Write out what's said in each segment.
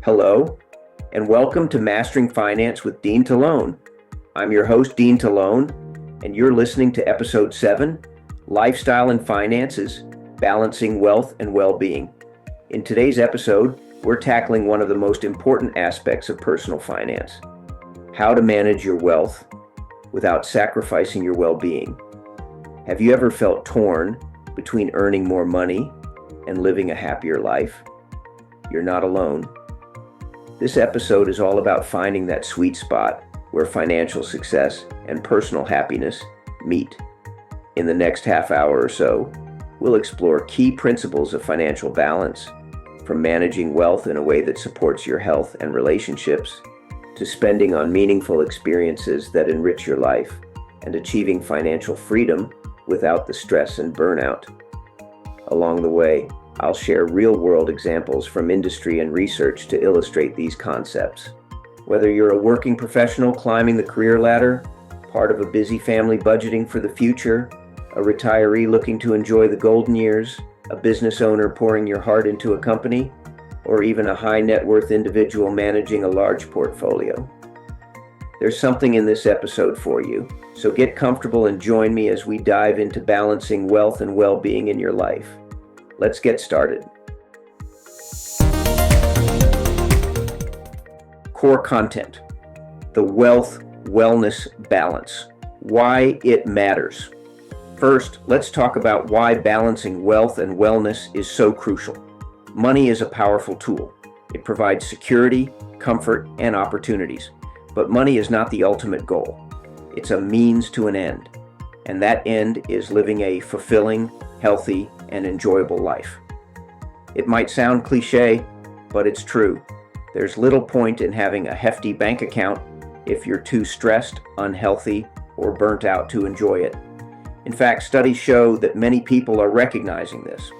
Hello, and welcome to Mastering Finance with Dean Tellone. I'm your host, Dean Tellone, and you're listening to Episode 7, Lifestyle and Finances, Balancing Wealth and Well-Being. In today's episode, we're tackling one of the most important aspects of personal finance: how to manage your wealth without sacrificing your well-being. Have you ever felt torn between earning more money and living a happier life? You're not alone. This episode is all about finding that sweet spot where financial success and personal happiness meet. In the next half hour or so, we'll explore key principles of financial balance, from managing wealth in a way that supports your health and relationships, to spending on meaningful experiences that enrich your life, and achieving financial freedom without the stress and burnout. Along the way, I'll share real-world examples from industry and research to illustrate these concepts. Whether you're a working professional climbing the career ladder, part of a busy family budgeting for the future, a retiree looking to enjoy the golden years, a business owner pouring your heart into a company, or even a high net worth individual managing a large portfolio, there's something in this episode for you. So get comfortable and join me as we dive into balancing wealth and well-being in your life. Let's get started. Core content: the wealth-wellness balance. Why it matters. First, let's talk about why balancing wealth and wellness is so crucial. Money is a powerful tool. It provides security, comfort, and opportunities. But money is not the ultimate goal. It's a means to an end. And that end is living a fulfilling, healthy, and enjoyable life. It might sound cliche, but it's true. There's little point in having a hefty bank account if you're too stressed, unhealthy, or burnt out to enjoy it. In fact, studies show that many people are recognizing this.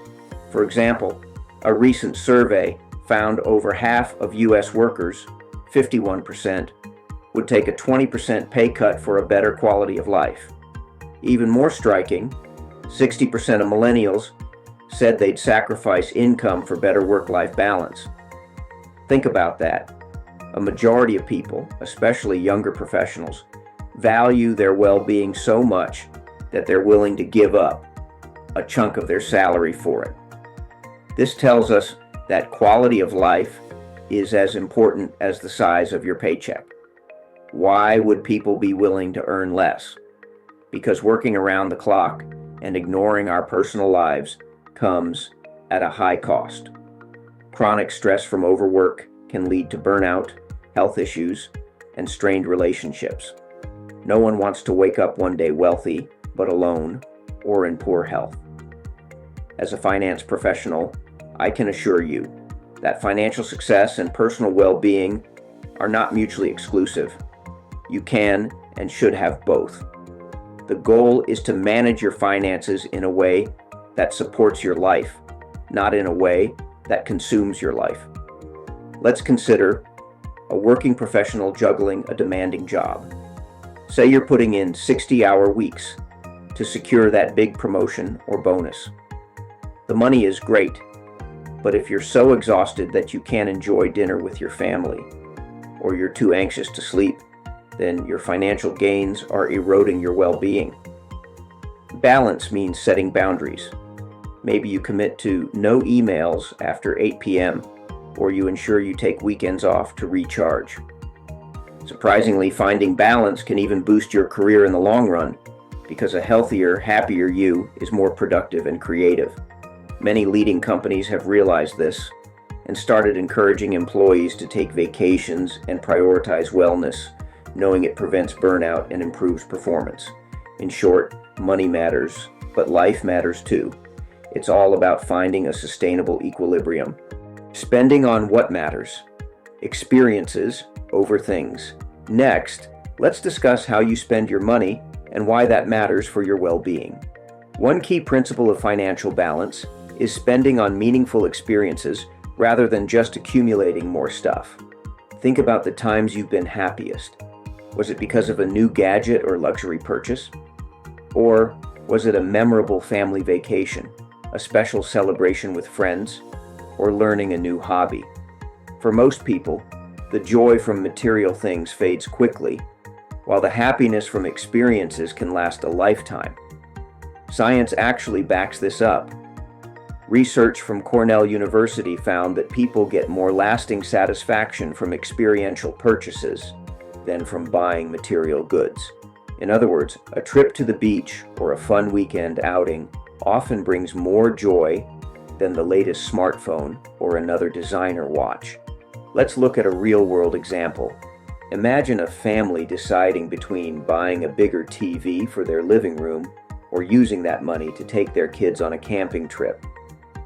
For example, a recent survey found over half of U.S. workers, 51%, would take a 20% pay cut for a better quality of life. Even more striking, 60% of millennials said they'd sacrifice income for better work-life balance. Think about that. A majority of people, especially younger professionals, value their well-being so much that they're willing to give up a chunk of their salary for it. This tells us that quality of life is as important as the size of your paycheck. Why would people be willing to earn less? Because working around the clock and ignoring our personal lives comes at a high cost. Chronic stress from overwork can lead to burnout, health issues, and strained relationships. No one wants to wake up one day wealthy, but alone, or in poor health. As a finance professional, I can assure you that financial success and personal well-being are not mutually exclusive. You can and should have both. The goal is to manage your finances in a way that supports your life, not in a way that consumes your life. Let's consider a working professional juggling a demanding job. Say you're putting in 60-hour weeks to secure that big promotion or bonus. The money is great, but if you're so exhausted that you can't enjoy dinner with your family, or you're too anxious to sleep, then your financial gains are eroding your well-being. Balance means setting boundaries. Maybe you commit to no emails after 8 p.m., or you ensure you take weekends off to recharge. Surprisingly, finding balance can even boost your career in the long run, because a healthier, happier you is more productive and creative. Many leading companies have realized this and started encouraging employees to take vacations and prioritize wellness, knowing it prevents burnout and improves performance. In short, money matters, but life matters too. It's all about finding a sustainable equilibrium. Spending on what matters: experiences over things. Next, let's discuss how you spend your money and why that matters for your well-being. One key principle of financial balance is spending on meaningful experiences rather than just accumulating more stuff. Think about the times you've been happiest. Was it because of a new gadget or luxury purchase? Or was it a memorable family vacation, a special celebration with friends, or learning a new hobby? For most people, the joy from material things fades quickly, while the happiness from experiences can last a lifetime. Science actually backs this up. Research from Cornell University found that people get more lasting satisfaction from experiential purchases than from buying material goods. In other words, a trip to the beach or a fun weekend outing often brings more joy than the latest smartphone or another designer watch. Let's look at a real-world example. Imagine a family deciding between buying a bigger TV for their living room or using that money to take their kids on a camping trip.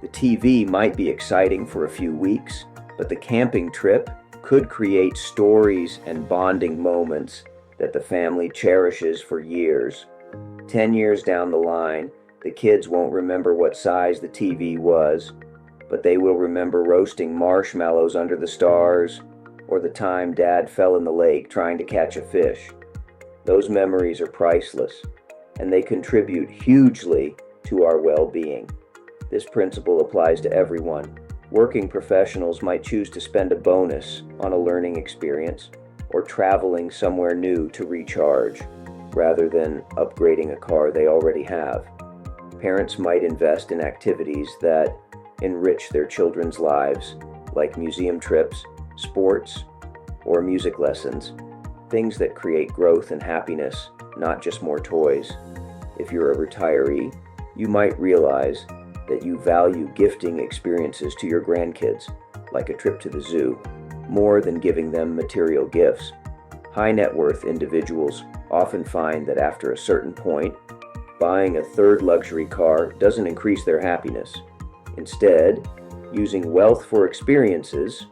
The TV might be exciting for a few weeks, but the camping trip could create stories and bonding moments that the family cherishes for years. 10 years down the line, the kids won't remember what size the TV was, but they will remember roasting marshmallows under the stars or the time Dad fell in the lake trying to catch a fish. Those memories are priceless, and they contribute hugely to our well-being. This principle applies to everyone. Working professionals might choose to spend a bonus on a learning experience or traveling somewhere new to recharge, rather than upgrading a car they already have. Parents might invest in activities that enrich their children's lives, like museum trips, sports, or music lessons, things that create growth and happiness, not just more toys. If you're a retiree, you might realize that you value gifting experiences to your grandkids, like a trip to the zoo, more than giving them material gifts. High net worth individuals often find that after a certain point, buying a third luxury car doesn't increase their happiness. Instead, using wealth for experiences,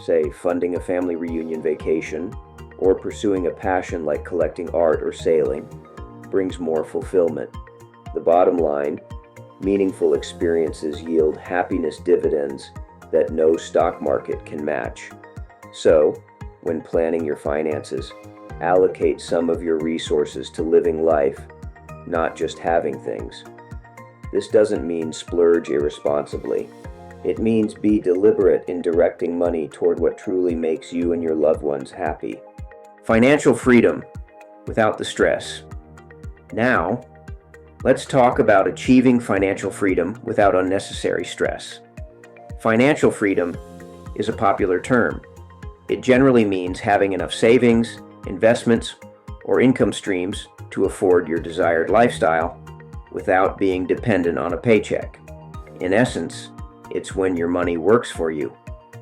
say funding a family reunion vacation or pursuing a passion like collecting art or sailing, brings more fulfillment. The bottom line, meaningful experiences yield happiness dividends that no stock market can match. So, when planning your finances, allocate some of your resources to living life, not just having things. This doesn't mean splurge irresponsibly. It means be deliberate in directing money toward what truly makes you and your loved ones happy. Financial freedom without the stress. Now, let's talk about achieving financial freedom without unnecessary stress. Financial freedom is a popular term. It generally means having enough savings, investments, or income streams to afford your desired lifestyle without being dependent on a paycheck. In essence, it's when your money works for you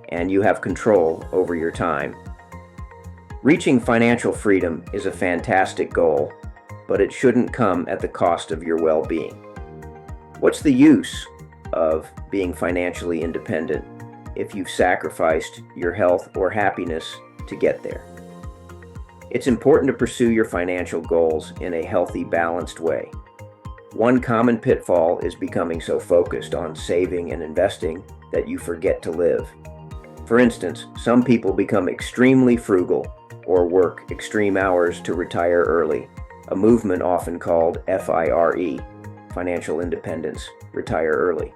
and you have control over your time. Reaching financial freedom is a fantastic goal, but it shouldn't come at the cost of your well-being. What's the use of being financially independent if you've sacrificed your health or happiness to get there? It's important to pursue your financial goals in a healthy, balanced way. One common pitfall is becoming so focused on saving and investing that you forget to live. For instance, some people become extremely frugal or work extreme hours to retire early, a movement often called FIRE, financial independence, retire early.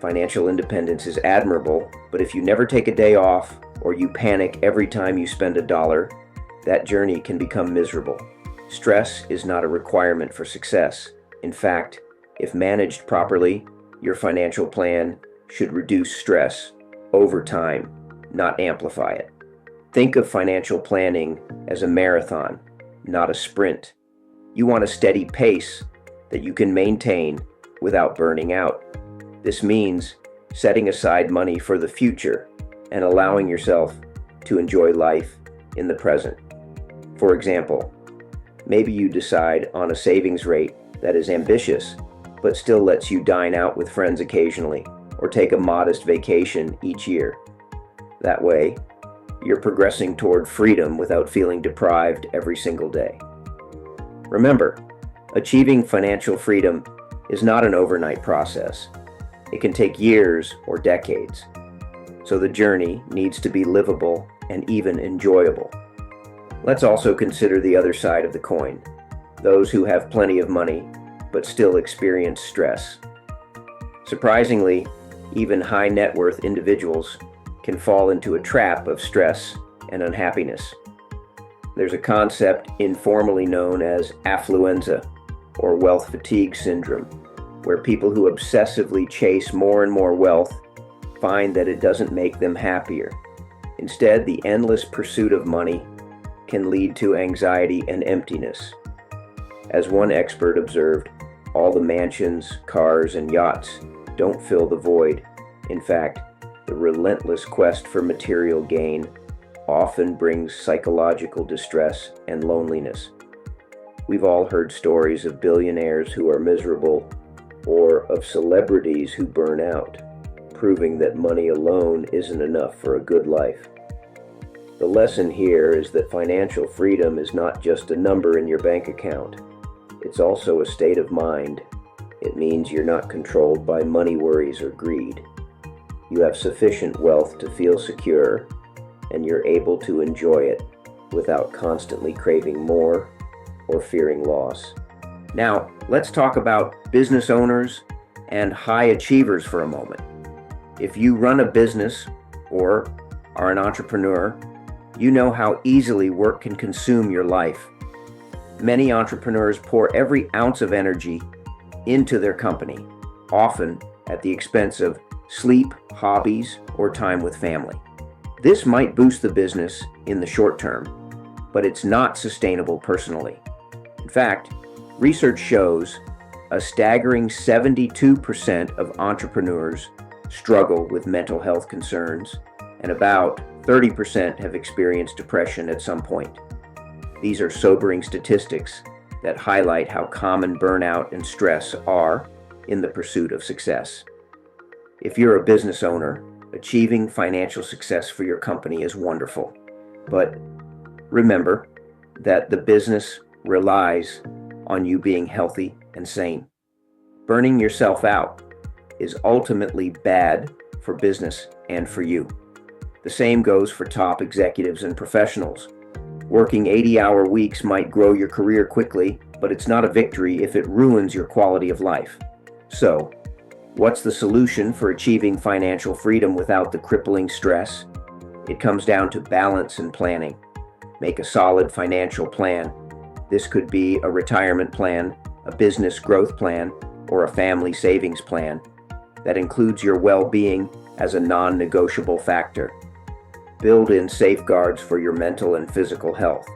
Financial independence is admirable, but if you never take a day off or you panic every time you spend $1, that journey can become miserable. Stress is not a requirement for success. In fact, if managed properly, your financial plan should reduce stress over time, not amplify it. Think of financial planning as a marathon, not a sprint. You want a steady pace that you can maintain without burning out. This means setting aside money for the future and allowing yourself to enjoy life in the present. For example, maybe you decide on a savings rate that is ambitious, but still lets you dine out with friends occasionally or take a modest vacation each year. That way, you're progressing toward freedom without feeling deprived every single day. Remember, achieving financial freedom is not an overnight process. It can take years or decades. So the journey needs to be livable and even enjoyable. Let's also consider the other side of the coin, those who have plenty of money but still experience stress. Surprisingly, even high net worth individuals can fall into a trap of stress and unhappiness. There's a concept informally known as affluenza, or wealth fatigue syndrome, where people who obsessively chase more and more wealth find that it doesn't make them happier. Instead, the endless pursuit of money can lead to anxiety and emptiness. As one expert observed, all the mansions, cars, and yachts don't fill the void. In fact, the relentless quest for material gain often brings psychological distress and loneliness. We've all heard stories of billionaires who are miserable or of celebrities who burn out, proving that money alone isn't enough for a good life. The lesson here is that financial freedom is not just a number in your bank account. It's also a state of mind. It means you're not controlled by money worries or greed. You have sufficient wealth to feel secure, and you're able to enjoy it without constantly craving more or fearing loss. Now, let's talk about business owners and high achievers for a moment. If you run a business or are an entrepreneur, you know how easily work can consume your life. Many entrepreneurs pour every ounce of energy into their company, often at the expense of sleep, hobbies, or time with family. This might boost the business in the short term, but it's not sustainable personally. In fact, research shows a staggering 72% of entrepreneurs struggle with mental health concerns, and about 30% have experienced depression at some point. These are sobering statistics that highlight how common burnout and stress are in the pursuit of success. If you're a business owner, achieving financial success for your company is wonderful, but remember that the business relies on you being healthy and sane. Burning yourself out is ultimately bad for business and for you. The same goes for top executives and professionals. Working 80-hour weeks might grow your career quickly, but it's not a victory if it ruins your quality of life. So, what's the solution for achieving financial freedom without the crippling stress? It comes down to balance and planning. Make a solid financial plan. This could be a retirement plan, a business growth plan, or a family savings plan that includes your well-being as a non-negotiable factor. Build in safeguards for your mental and physical health.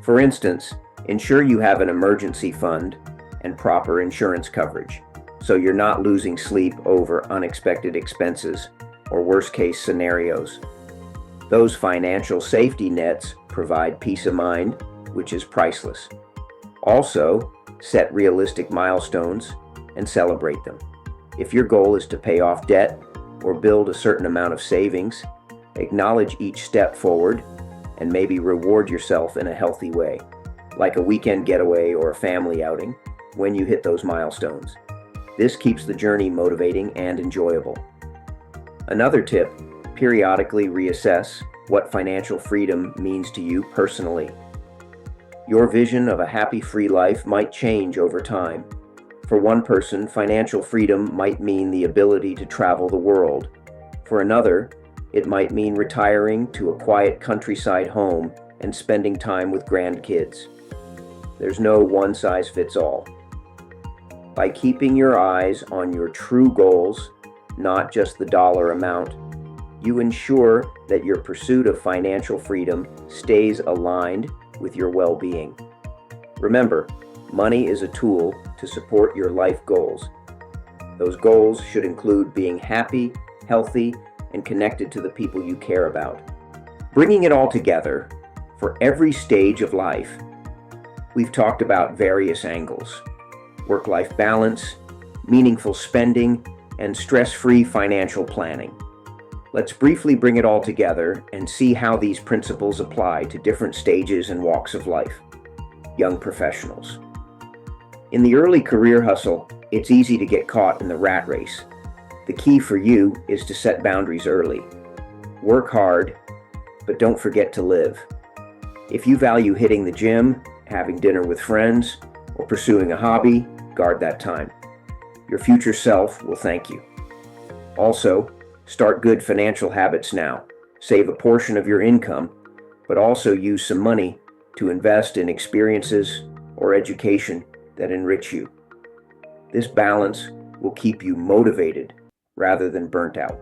For instance, ensure you have an emergency fund and proper insurance coverage, so you're not losing sleep over unexpected expenses or worst-case scenarios. Those financial safety nets provide peace of mind, which is priceless. Also, set realistic milestones and celebrate them. If your goal is to pay off debt or build a certain amount of savings, acknowledge each step forward and maybe reward yourself in a healthy way, like a weekend getaway or a family outing when you hit those milestones. This keeps the journey motivating and enjoyable. Another tip, periodically reassess what financial freedom means to you personally. Your vision of a happy, free life might change over time. For one person, financial freedom might mean the ability to travel the world. For another, it might mean retiring to a quiet countryside home and spending time with grandkids. There's no one-size-fits-all. By keeping your eyes on your true goals, not just the dollar amount, you ensure that your pursuit of financial freedom stays aligned with your well-being. Remember, money is a tool to support your life goals. Those goals should include being happy, healthy, and connected to the people you care about. Bringing it all together, for every stage of life, we've talked about various angles: work-life balance, meaningful spending, and stress-free financial planning. Let's briefly bring it all together and see how these principles apply to different stages and walks of life. Young professionals. In the early career hustle, it's easy to get caught in the rat race. The key for you is to set boundaries early. Work hard, but don't forget to live. If you value hitting the gym, having dinner with friends, or pursuing a hobby, guard that time. Your future self will thank you. Also, Start good financial habits now. Save a portion of your income, but also use some money to invest in experiences or education that enrich you. This balance will keep you motivated rather than burnt out.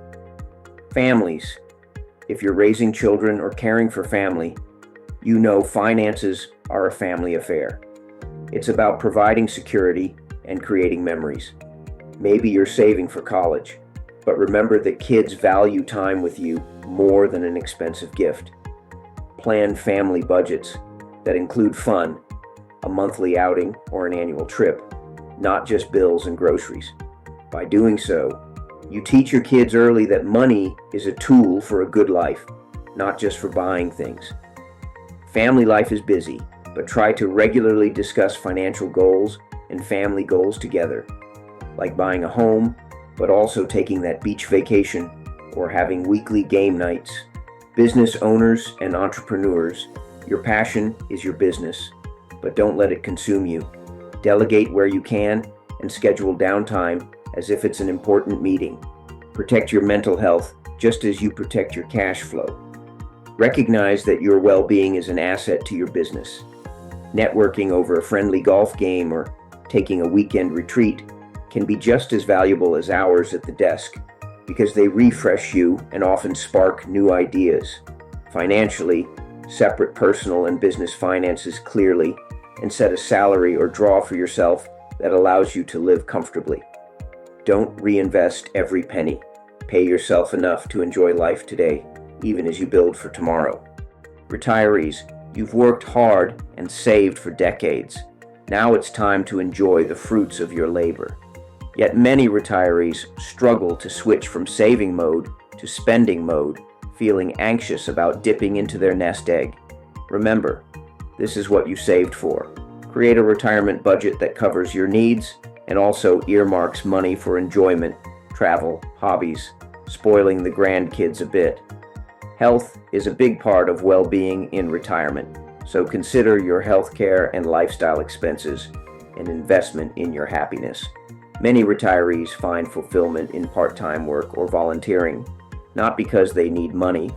Families, if you're raising children or caring for family, you know finances are a family affair. It's about providing security and creating memories. Maybe you're saving for college, but remember that kids value time with you more than an expensive gift. Plan family budgets that include fun, a monthly outing or an annual trip, not just bills and groceries. By doing so, you teach your kids early that money is a tool for a good life, not just for buying things. Family life is busy, but try to regularly discuss financial goals and family goals together, like buying a home, but also taking that beach vacation or having weekly game nights. Business owners and entrepreneurs, your passion is your business, but don't let it consume you. Delegate where you can and schedule downtime as if it's an important meeting. Protect your mental health just as you protect your cash flow. Recognize that your well-being is an asset to your business. Networking over a friendly golf game or taking a weekend retreat can be just as valuable as hours at the desk because they refresh you and often spark new ideas. Financially, separate personal and business finances clearly and set a salary or draw for yourself that allows you to live comfortably. Don't reinvest every penny. Pay yourself enough to enjoy life today, even as you build for tomorrow. Retirees, you've worked hard and saved for decades. Now it's time to enjoy the fruits of your labor. Yet many retirees struggle to switch from saving mode to spending mode, feeling anxious about dipping into their nest egg. Remember, this is what you saved for. Create a retirement budget that covers your needs and also earmarks money for enjoyment, travel, hobbies, spoiling the grandkids a bit. Health is a big part of well-being in retirement, so consider your health care and lifestyle expenses an investment in your happiness. Many retirees find fulfillment in part-time work or volunteering, not because they need money,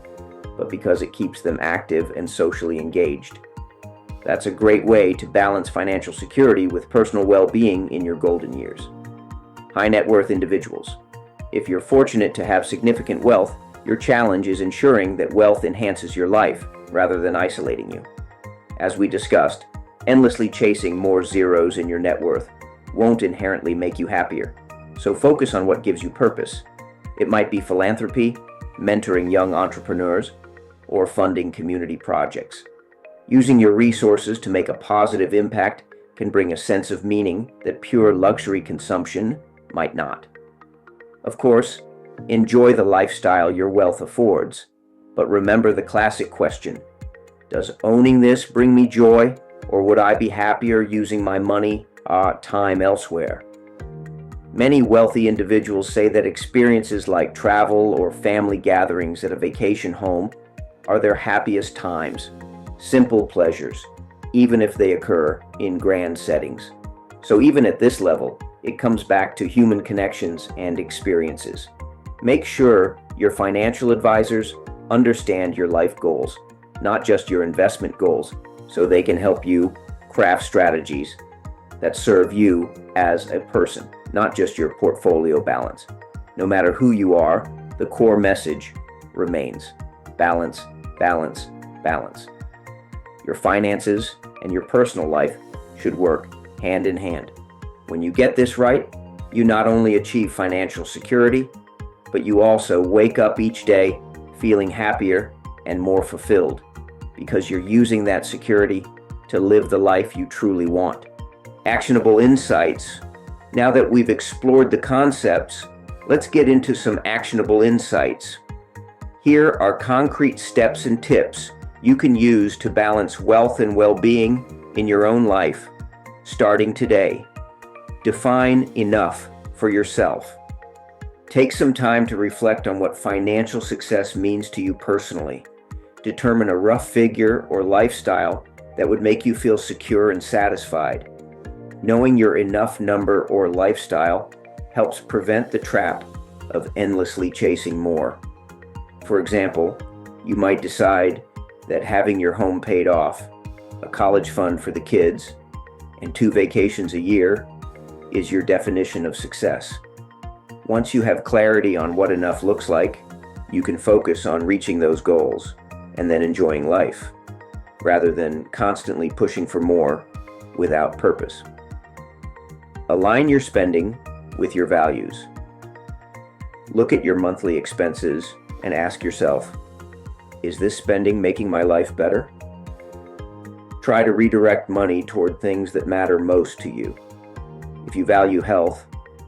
but because it keeps them active and socially engaged. That's a great way to balance financial security with personal well-being in your golden years. High net worth individuals. If you're fortunate to have significant wealth, your challenge is ensuring that wealth enhances your life rather than isolating you. As we discussed, endlessly chasing more zeros in your net worth won't inherently make you happier. So focus on what gives you purpose. It might be philanthropy, mentoring young entrepreneurs, or funding community projects. Using your resources to make a positive impact can bring a sense of meaning that pure luxury consumption might not. Of course, enjoy the lifestyle your wealth affords, but remember the classic question: does owning this bring me joy, or would I be happier using my money, time elsewhere? Many wealthy individuals say that experiences like travel or family gatherings at a vacation home are their happiest times. Simple pleasures, even if they occur in grand settings. So even at this level, it comes back to human connections and experiences. Make sure your financial advisors understand your life goals, not just your investment goals, so they can help you craft strategies that serve you as a person, not just your portfolio balance. No matter who you are, the core message remains: balance, balance, balance. Your finances and your personal life should work hand in hand. When you get this right, you not only achieve financial security, but you also wake up each day feeling happier and more fulfilled because you're using that security to live the life you truly want. Actionable insights. Now that we've explored the concepts, let's get into some actionable insights. Here are concrete steps and tips you can use to balance wealth and well-being in your own life, starting today. Define enough for yourself. Take some time to reflect on what financial success means to you personally. Determine a rough figure or lifestyle that would make you feel secure and satisfied. Knowing your enough number or lifestyle helps prevent the trap of endlessly chasing more. For example, you might decide that having your home paid off, a college fund for the kids, and 2 vacations a year is your definition of success. Once you have clarity on what enough looks like, you can focus on reaching those goals and then enjoying life, rather than constantly pushing for more without purpose. Align your spending with your values. Look at your monthly expenses and ask yourself, is this spending making my life better? Try to redirect money toward things that matter most to you. If you value health,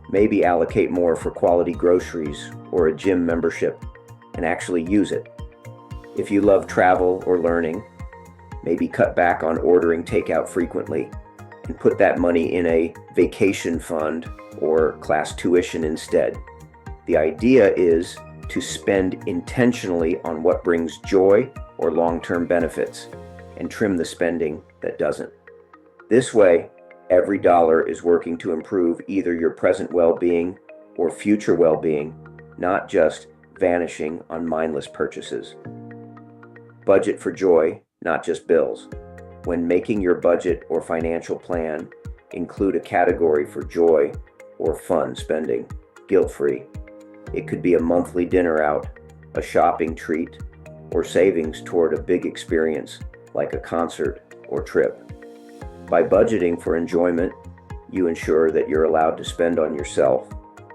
maybe allocate more for quality groceries or a gym membership and actually use it. If you love travel or learning, maybe cut back on ordering takeout frequently and put that money in a vacation fund or class tuition instead. The idea is to spend intentionally on what brings joy or long-term benefits and trim the spending that doesn't. This way, every dollar is working to improve either your present well-being or future well-being, not just vanishing on mindless purchases. Budget for joy, not just bills. When making your budget or financial plan, include a category for joy or fun spending, guilt-free. It could be a monthly dinner out, a shopping treat, or savings toward a big experience like a concert or trip. By budgeting for enjoyment, you ensure that you're allowed to spend on yourself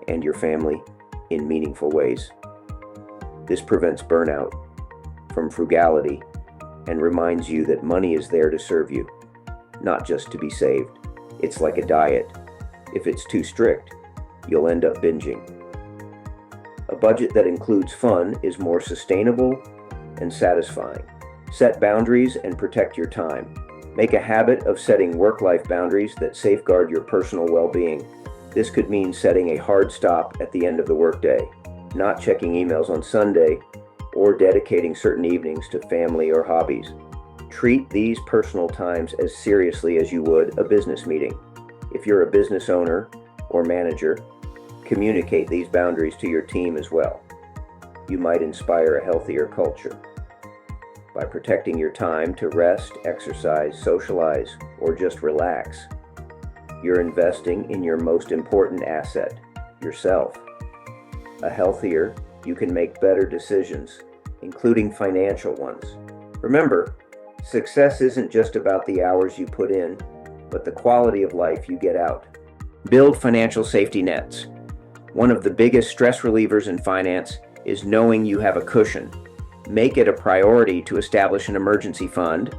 and your family in meaningful ways. This prevents burnout from frugality and reminds you that money is there to serve you, not just to be saved. It's like a diet. If it's too strict, you'll end up binging. A budget that includes fun is more sustainable and satisfying. Set boundaries and protect your time. Make a habit of setting work-life boundaries that safeguard your personal well-being. This could mean setting a hard stop at the end of the workday, not checking emails on Sunday, or dedicating certain evenings to family or hobbies. Treat these personal times as seriously as you would a business meeting. If you're a business owner or manager, communicate these boundaries to your team as well. You might inspire a healthier culture. By protecting your time to rest, exercise, socialize, or just relax, you're investing in your most important asset, yourself. A healthier, you can make better decisions, including financial ones. Remember, success isn't just about the hours you put in, but the quality of life you get out. Build financial safety nets. One of the biggest stress relievers in finance is knowing you have a cushion. Make it a priority to establish an emergency fund.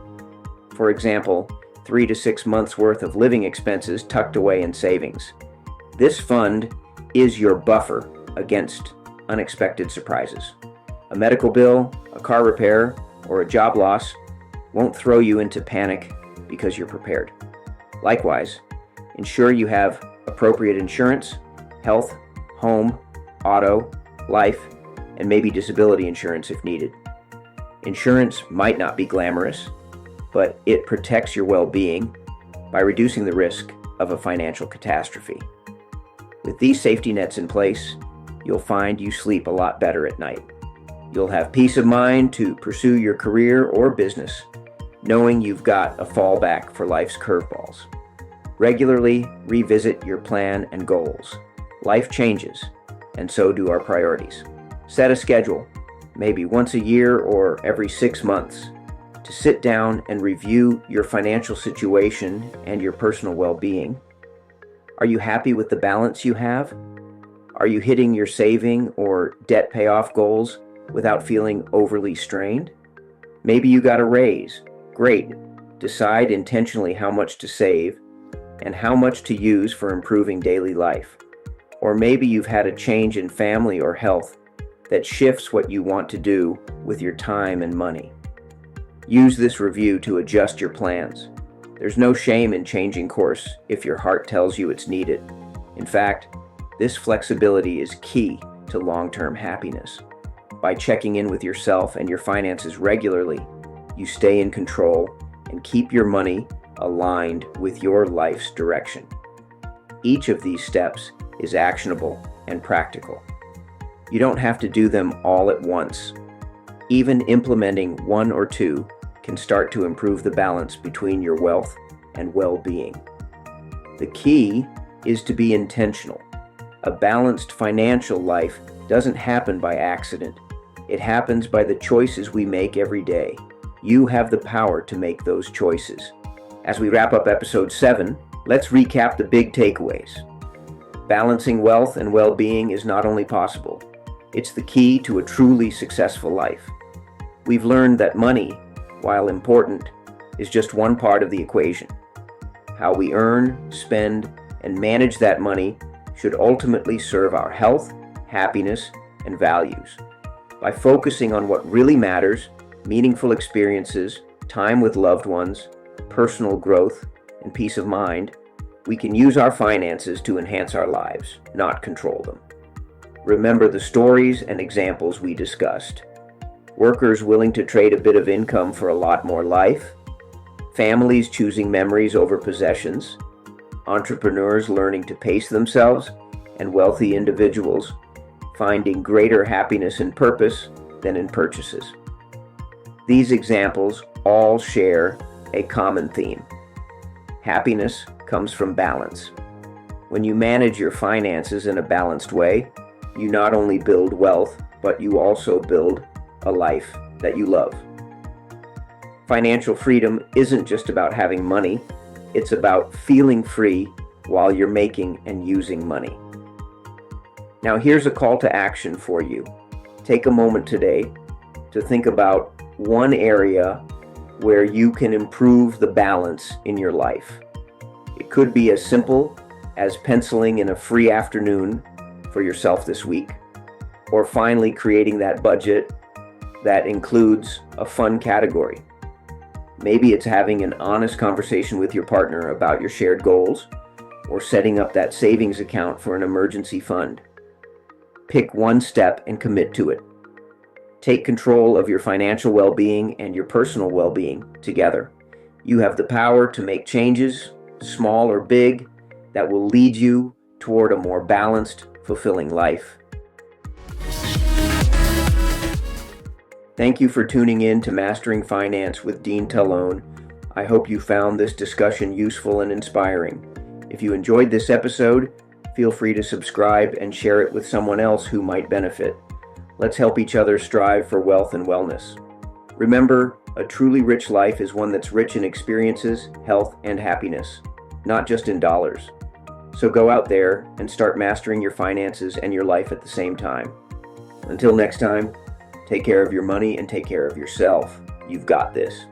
For example, 3 to 6 months worth of living expenses tucked away in savings. This fund is your buffer against unexpected surprises. A medical bill, a car repair, or a job loss won't throw you into panic because you're prepared. Likewise, ensure you have appropriate insurance, health, home, auto, life, and maybe disability insurance if needed. Insurance might not be glamorous, but it protects your well-being by reducing the risk of a financial catastrophe. With these safety nets in place, you'll find you sleep a lot better at night. You'll have peace of mind to pursue your career or business, knowing you've got a fallback for life's curveballs. Regularly revisit your plan and goals. Life changes, and so do our priorities. Set a schedule, maybe once a year or every 6 months, to sit down and review your financial situation and your personal well-being. Are you happy with the balance you have? Are you hitting your saving or debt payoff goals without feeling overly strained? Maybe you got a raise. Great. Decide intentionally how much to save and how much to use for improving daily life. Or maybe you've had a change in family or health that shifts what you want to do with your time and money. Use this review to adjust your plans. There's no shame in changing course if your heart tells you it's needed. In fact, this flexibility is key to long-term happiness. By checking in with yourself and your finances regularly, you stay in control and keep your money aligned with your life's direction. Each of these steps is actionable and practical. You don't have to do them all at once. Even implementing one or two can start to improve the balance between your wealth and well-being. The key is to be intentional. A balanced financial life doesn't happen by accident. It happens by the choices we make every day. You have the power to make those choices. As we wrap up episode 7, let's recap the big takeaways. Balancing wealth and well-being is not only possible, it's the key to a truly successful life. We've learned that money, while important, is just one part of the equation. How we earn, spend, and manage that money should ultimately serve our health, happiness, and values. By focusing on what really matters, meaningful experiences, time with loved ones, personal growth, and peace of mind, we can use our finances to enhance our lives, not control them. Remember the stories and examples we discussed. Workers willing to trade a bit of income for a lot more life, families choosing memories over possessions, entrepreneurs learning to pace themselves, and wealthy individuals finding greater happiness and purpose than in purchases. These examples all share a common theme. Happiness comes from balance. When you manage your finances in a balanced way, you not only build wealth, but you also build a life that you love. Financial freedom isn't just about having money, it's about feeling free while you're making and using money. Now here's a call to action for you. Take a moment today to think about one area where you can improve the balance in your life. It could be as simple as penciling in a free afternoon for yourself this week, or finally creating that budget that includes a fun category. Maybe it's having an honest conversation with your partner about your shared goals, or setting up that savings account for an emergency fund. Pick one step and commit to it. Take control of your financial well-being and your personal well-being together. You have the power to make changes, small or big, that will lead you toward a more balanced, fulfilling life. Thank you for tuning in to Mastering Finance with Dean Tellone. I hope you found this discussion useful and inspiring. If you enjoyed this episode, feel free to subscribe and share it with someone else who might benefit. Let's help each other strive for wealth and wellness. Remember, a truly rich life is one that's rich in experiences, health, and happiness, not just in dollars. So go out there and start mastering your finances and your life at the same time. Until next time, take care of your money and take care of yourself. You've got this.